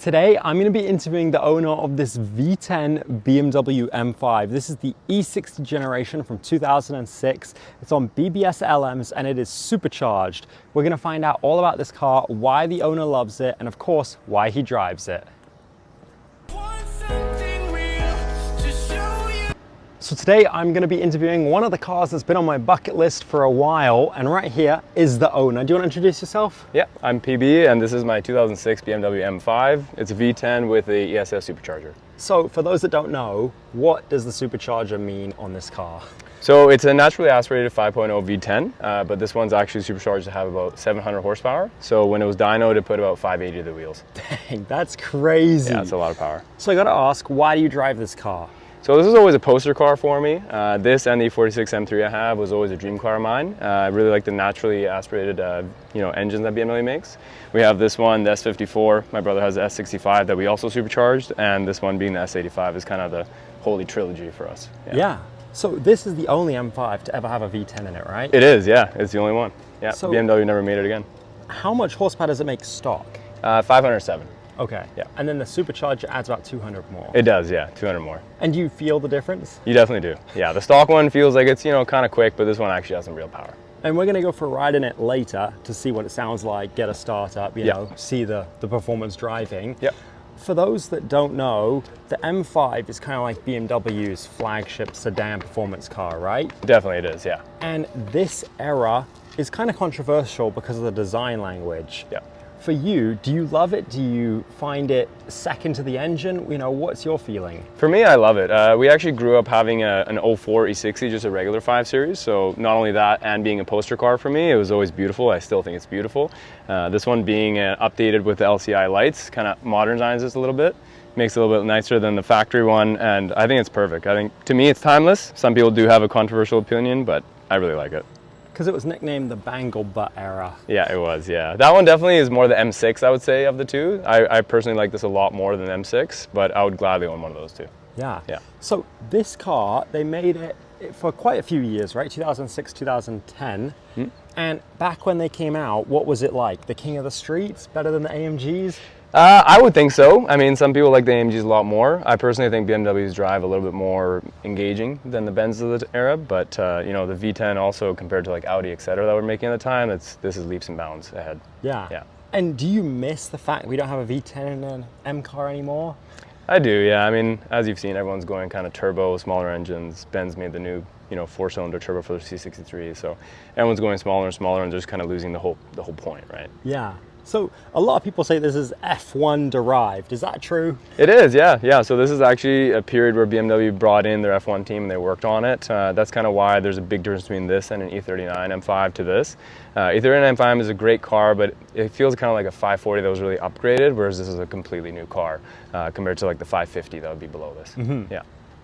Today, I'm going to be interviewing the owner of this V10 BMW M5. This is the E60 generation from 2006. It's on BBS LMs and it is supercharged. We're going to find out all about this car, why the owner loves it, and of course, why he drives it. So today I'm going to be interviewing one of the cars that's been on my bucket list for a while, and right here is the owner. Do you want to introduce yourself? Yeah, I'm PB and this is my 2006 BMW M5. It's a V10 with the ESS supercharger. So for those that don't know, what does the supercharger mean on this car? So it's a naturally aspirated 5.0 V10, but this one's actually supercharged to have about 700 horsepower. So when it was dynoed, it put about 580 to the wheels. Dang, that's crazy. Yeah, it's a lot of power. So I got to ask, why do you drive this car? So this is always a poster car for me. This and the 46 M3 I have was always a dream car of mine. I really like the naturally aspirated engines that BMW makes. We have this one, the S54. My brother has the S65 that we also supercharged, and this one being the S85 is kind of the holy trilogy for us. Yeah. So this is the only M5 to ever have a V10 in it, right? It is, yeah. It's the only one. Yeah, so BMW never made it again. How much horsepower does it make stock? 507. Okay. Yeah. And then the supercharger adds about 200 more. It does, yeah, 200 more. And do you feel the difference? You definitely do. Yeah, the stock one feels like it's, kind of quick, but this one actually has some real power. And we're going to go for a ride in it later to see what it sounds like, get a start up, you know, see the performance driving. Yep. For those that don't know, the M5 is kind of like BMW's flagship sedan performance car, right? Definitely it is, yeah. And this era is kind of controversial because of the design language. Yeah. For you, do you love it? Do you find it second to the engine? What's your feeling? For me, I love it. We actually grew up having an 04 E60, just a regular 5 Series. So not only that, and being a poster car for me, it was always beautiful. I still think it's beautiful. This one being updated with the LCI lights, kind of modernizes it a little bit. Makes it a little bit nicer than the factory one, and I think it's perfect. I think, to me, it's timeless. Some people do have a controversial opinion, but I really like it. Because it was nicknamed the Bangle Butt era. Yeah, it was, yeah. That one definitely is more the M6, I would say, of the two. I personally like this a lot more than the M6, but I would gladly own one of those two. Yeah. Yeah. So this car, they made it for quite a few years, right? 2006, 2010. And back when they came out, what was it like? The king of the streets? Better than the AMGs? I would think so. I mean, some people like the AMGs a lot more. I personally think BMWs drive a little bit more engaging than the Benz of the era, but the V10 also compared to like Audi, etc. that we're making at the time, this is leaps and bounds ahead. Yeah. Yeah. And do you miss the fact we don't have a V10 in an M car anymore? I do, yeah. I mean, as you've seen, everyone's going kind of turbo, smaller engines. Benz made the new, 4-cylinder turbo for the C63, so everyone's going smaller and smaller, and just kind of losing the whole point, right? Yeah. So a lot of people say this is F1 derived. Is that true? It is, yeah. So this is actually a period where BMW brought in their F1 team and they worked on it. That's kind of why there's a big difference between this and an E39 M5 to this. E39 M5 is a great car, but it feels kind of like a 540 that was really upgraded, whereas this is a completely new car compared to like the 550 that would be below this. Yeah.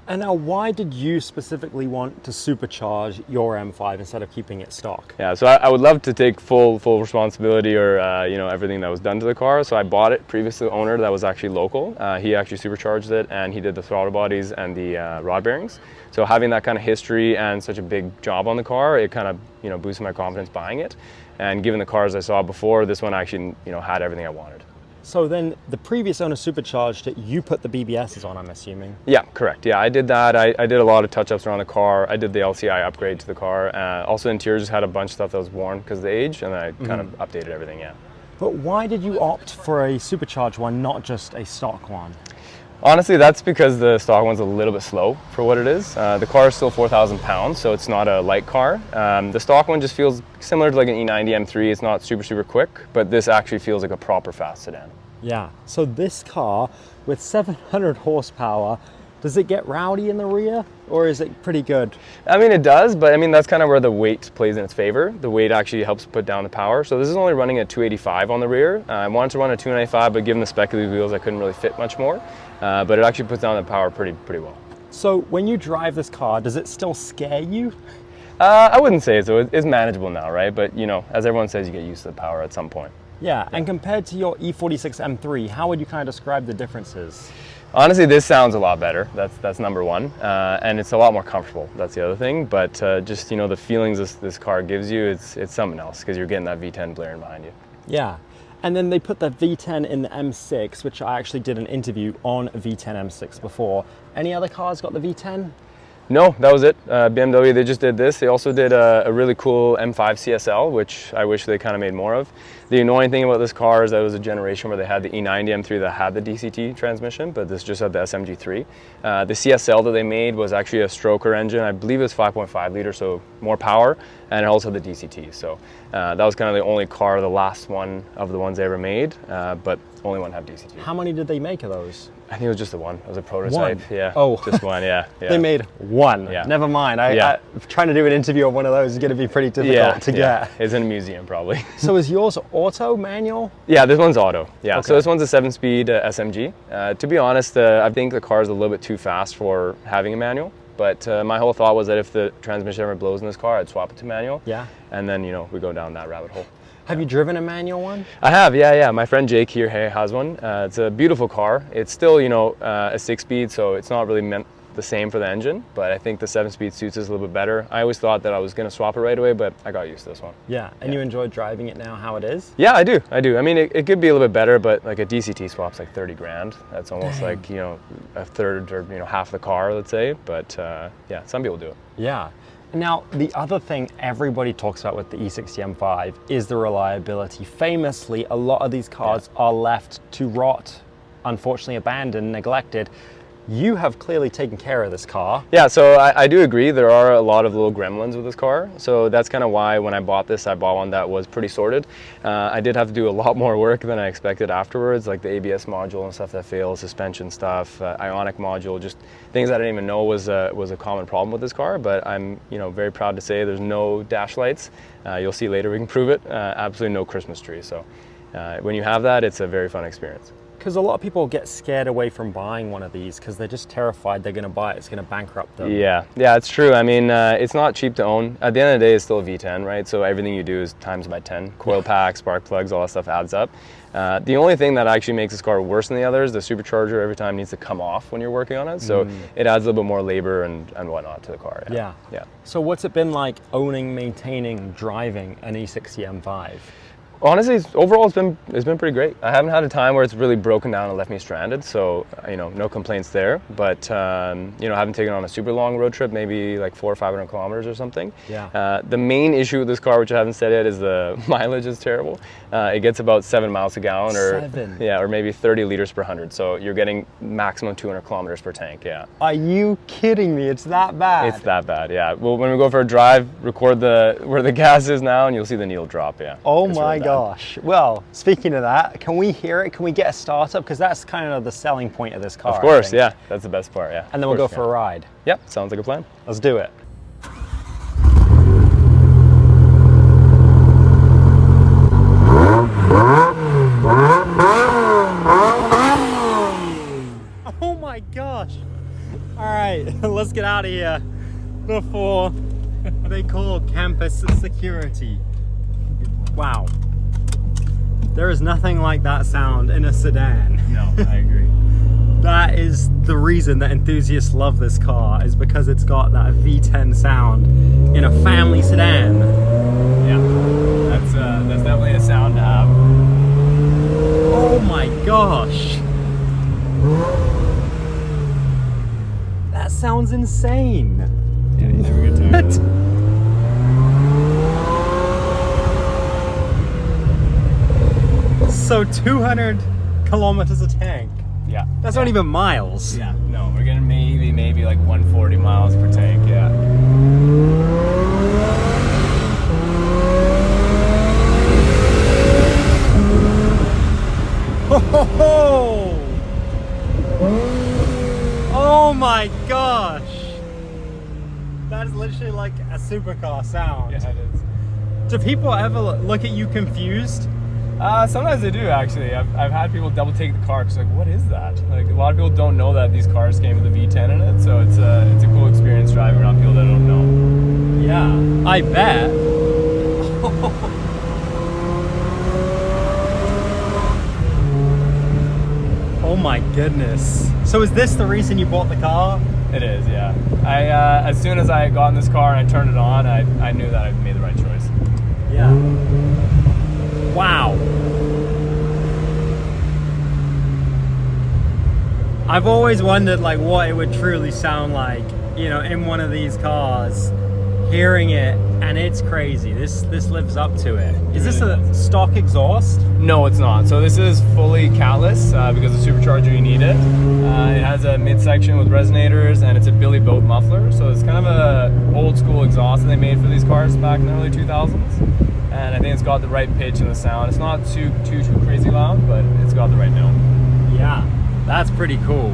And now, why did you specifically want to supercharge your M5 instead of keeping it stock? Yeah, so I would love to take full responsibility or everything that was done to the car. So I bought it previous to the owner that was actually local. He actually supercharged it, and he did the throttle bodies and the rod bearings. So having that kind of history and such a big job on the car, it kind of boosted my confidence buying it. And given the cars I saw before, this one actually had everything I wanted. So then the previous owner supercharged it, you put the BBSs on, I'm assuming? Yeah, correct. Yeah, I did that. I did a lot of touch-ups around the car. I did the LCI upgrade to the car. Also, interior just had a bunch of stuff that was worn because of the age, and I kind of updated everything, yeah. But why did you opt for a supercharged one, not just a stock one? Honestly, that's because the stock one's a little bit slow for what it is. The car is still 4,000 pounds, so it's not a light car. The stock one just feels similar to like an E90 M3. It's not super quick, but this actually feels like a proper fast sedan. Yeah, so this car with 700 horsepower, does it get rowdy in the rear, or is it pretty good? I mean, it does, but I mean, that's kind of where the weight plays in its favor. The weight actually helps put down the power. So this is only running at 285 on the rear. I wanted to run at 295, but given the spec of these wheels, I couldn't really fit much more. But it actually puts down the power pretty well. So when you drive this car, does it still scare you? I wouldn't say so. It's manageable now, right? But as everyone says, you get used to the power at some point. Yeah, and compared to your E46 M3, how would you kind of describe the differences? Honestly, this sounds a lot better. That's number one, and it's a lot more comfortable. That's the other thing. But just the feelings this car gives you, it's something else because you're getting that V10 blaring behind you. Yeah, And then they put the V10 in the M6, which I actually did an interview on V10 M6 before. Any other cars got the V10? No, that was it. BMW, they just did this. They also did a really cool M5 CSL, which I wish they kind of made more of. The annoying thing about this car is that it was a generation where they had the E90 M3 that had the DCT transmission, but this just had the SMG3. The CSL that they made was actually a stroker engine. I believe it was 5.5 liter, so more power, and it also had the DCT. So that was kind of the only car, the last one of the ones they ever made, but only one had DCT. How many did they make of those? I think it was just the one. It was a prototype. One? Yeah. Oh. Just one, yeah. They made one. Yeah. Never mind. Yeah. Trying to do an interview on one of those is going to be pretty difficult to get. It's in a museum probably. So is yours auto, manual? Yeah, this one's auto. Yeah, Okay. so this one's a 7-speed SMG. To be honest, I think the car is a little bit too fast for having a manual. But my whole thought was that if the transmission ever blows in this car, I'd swap it to manual. Yeah. And then, we go down that rabbit hole. Have you driven a manual one? I have, yeah. My friend Jake here has one. It's a beautiful car. It's still, a 6-speed, so it's not really meant the same for the engine, but I think the 7-speed suits us a little bit better. I always thought that I was going to swap it right away, but I got used to this one. Yeah, and you enjoy driving it now how it is? Yeah, I do. I mean, it could be a little bit better, but like a DCT swap's like 30 grand. That's almost like, a third or, half the car, let's say. But yeah, some people do it. Yeah. Now, the other thing everybody talks about with the E60 M5 is the reliability. Famously, a lot of these cars are left to rot, unfortunately abandoned, neglected. You have clearly taken care of this car. Yeah, so I do agree. There are a lot of little gremlins with this car. So that's kind of why when I bought this, I bought one that was pretty sorted. I did have to do a lot more work than I expected afterwards, like the ABS module and stuff that fails, suspension stuff, ionic module, just things I didn't even know was a common problem with this car. But I'm very proud to say there's no dash lights. You'll see later we can prove it. Absolutely no Christmas tree. So when you have that, it's a very fun experience. Because a lot of people get scared away from buying one of these because they're just terrified they're going to buy it. It's going to bankrupt them. Yeah, it's true. I mean, it's not cheap to own. At the end of the day, it's still a V10, right? So everything you do is times by 10. Coil pack, spark plugs, all that stuff adds up. The only thing that actually makes this car worse than the others, the supercharger every time needs to come off when you're working on it. So it adds a little bit more labor and whatnot to the car. Yeah. So what's it been like owning, maintaining, driving an E60 M5? Honestly, overall, it's been pretty great. I haven't had a time where it's really broken down and left me stranded, so no complaints there. But I haven't taken on a super long road trip, maybe like 400 or 500 kilometers or something. Yeah. The main issue with this car, which I haven't said yet, is the mileage is terrible. It gets about 7 miles a gallon, or maybe 30 liters per 100. So you're getting maximum 200 kilometers per tank. Yeah. Are you kidding me? It's that bad. It's that bad. Yeah. Well, when we go for a drive, record where the gas is now, and you'll see the needle drop. Yeah. Oh my gosh. Well, speaking of that, can we hear it? Can we get a startup? Because that's kind of the selling point of this car. Of course, yeah. That's the best part, yeah. And then we'll go for a ride. Yep, sounds like a plan. Let's do it. Oh my gosh. All right, let's get out of here before they call campus security. Wow. There is nothing like that sound in a sedan. No, I agree. That is the reason that enthusiasts love this car, is because it's got that V10 sound in a family sedan. Yeah, that's definitely a sound to have. Oh my gosh. That sounds insane. Yeah, you never get tired of it. So 200 kilometers a tank. Yeah. That's not even miles. Yeah, no, we're getting maybe like 140 miles per tank, yeah. Oh, oh my gosh. That is literally like a supercar sound. Yeah, it is. Do people ever look at you confused? Sometimes they do, actually. I've had people double take the car because, like, what is that? Like, a lot of people don't know that these cars came with a V10 in it, so it's a cool experience driving around people that don't know. Yeah, I bet. Oh my goodness. So is this the reason you bought the car? It is, yeah. As soon as I got in this car and I turned it on, I knew that I made the right choice. Yeah. Wow. I've always wondered like what it would truly sound like, you know, in one of these cars. Hearing it, and it's crazy. This lives up to it. Is this a stock exhaust? No, it's not. So this is fully catless because the Supercharger you need it. It has a midsection with resonators, and it's a Billy Boat muffler. So it's kind of a old school exhaust that they made for these cars back in the early 2000s. And I think it's got the right pitch in the sound. It's not too crazy loud, but it's got the right note. Yeah, that's pretty cool.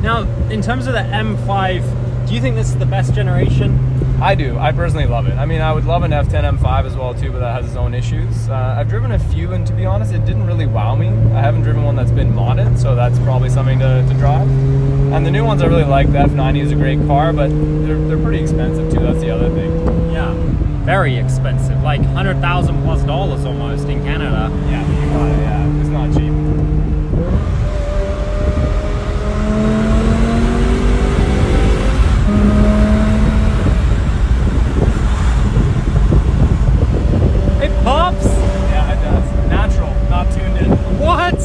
Now, in terms of the M5, do you think this is the best generation? I do. I personally love it. I mean, I would love an V10 M5 as well too, but that has its own issues. I've driven a few, and to be honest, it didn't really wow me. I haven't driven one that's been modded, so that's probably something to drive. And the new ones I really like. The F90 is a great car, but they're pretty expensive too. That's the other thing. Yeah, very expensive, like $100,000 plus almost in Canada. Yeah, you got it. Yeah, it's not cheap. Pops? Yeah, it does. Natural, not tuned in. What?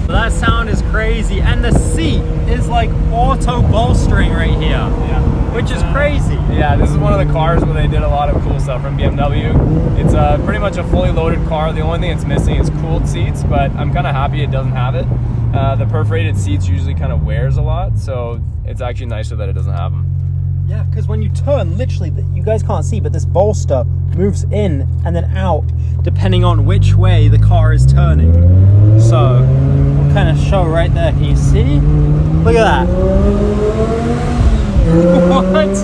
That sound is crazy, and the seat is like auto bolstering right here. Yeah. Which is crazy. Yeah, this is one of the cars where they did a lot of cool stuff from BMW. It's pretty much a fully loaded car. The only thing it's missing is cooled seats, but I'm kind of happy it doesn't have it. The perforated seats usually kind of wears a lot, so it's actually nicer that it doesn't have them. Yeah, because when you turn, literally, you guys can't see, but this bolster moves in and then out depending on which way the car is turning. So, we'll kind of show right there. Can you see? Look at that. What?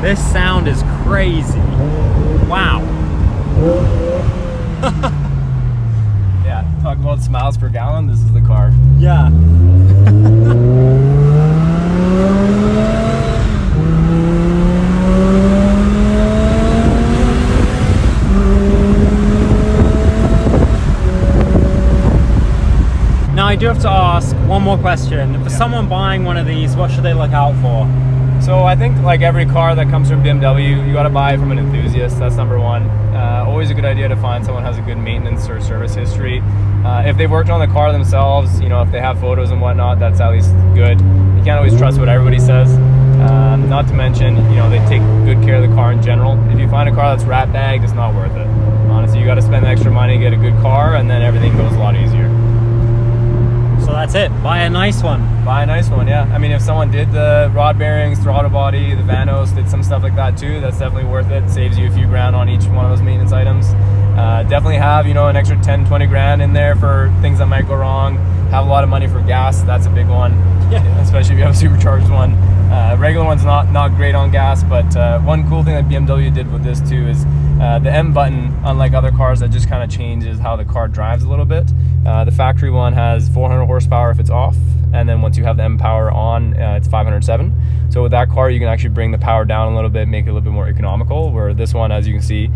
This sound is crazy. Wow. Yeah, talk about miles per gallon, this is the car. Yeah. Now I do have to ask one more question. For someone buying one of these, what should they look out for? So I think like every car that comes from BMW, you got to buy it from an enthusiast. That's number one. Always a good idea to find someone who has a good maintenance or service history. If they've worked on the car themselves, you know, if they have photos and whatnot, that's at least good. You can't always trust what everybody says. Not to mention, you know, they take good care of the car in general. If you find a car that's rat bagged, it's not worth it. Honestly, you got to spend the extra money to get a good car, and then everything goes a lot easier. So that's it. Buy a nice one. Buy a nice one, yeah. I mean, if someone did the rod bearings, throttle body, the vanos, did some stuff like that too, that's definitely worth it. Saves you a few grand on each one of those maintenance items. Definitely have, you know, an extra 10, 20 grand in there for things that might go wrong. Have a lot of money for gas, that's a big one. Yeah. Especially if you have a supercharged one. Regular one's not great on gas, but one cool thing that BMW did with this too is the M button, unlike other cars, that just kind of changes how the car drives a little bit. The factory one has 400 horsepower if it's off, and then once you have the M power on, it's 507. So with that car, you can actually bring the power down a little bit, make it a little bit more economical, where this one, as you can see,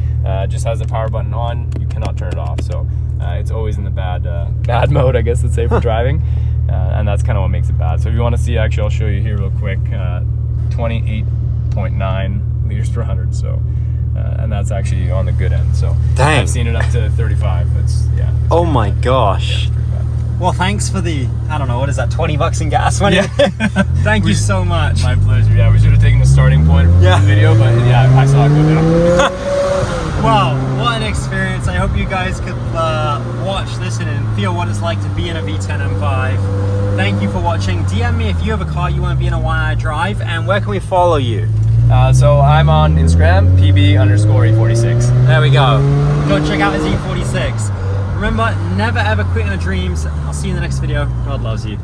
just has the power button on, you cannot turn it off. So it's always in the bad mode, I guess, let's say, for driving. And that's kind of what makes it bad. So if you want to see, actually, I'll show you here real quick. 28.9 liters per 100. So, and that's actually on the good end. So dang. I've seen it up to 35. It's oh my gosh. Yeah, it's pretty bad. Well, thanks for the, I don't know, what is that, 20 bucks in gas money? Yeah. Thank you so much. My pleasure. Yeah, we should have taken the starting point of the video, but yeah, I saw it go down. Wow, what an experience. I hope you guys could watch this and feel what it's like to be in a V10 M5. Thank you for watching. DM me if you have a car you want to be in a while I drive, and where can we follow you? So I'm on Instagram, PB_E46. There we go. Go check out his E46. Remember, never ever quit on your dreams. I'll see you in the next video. God loves you.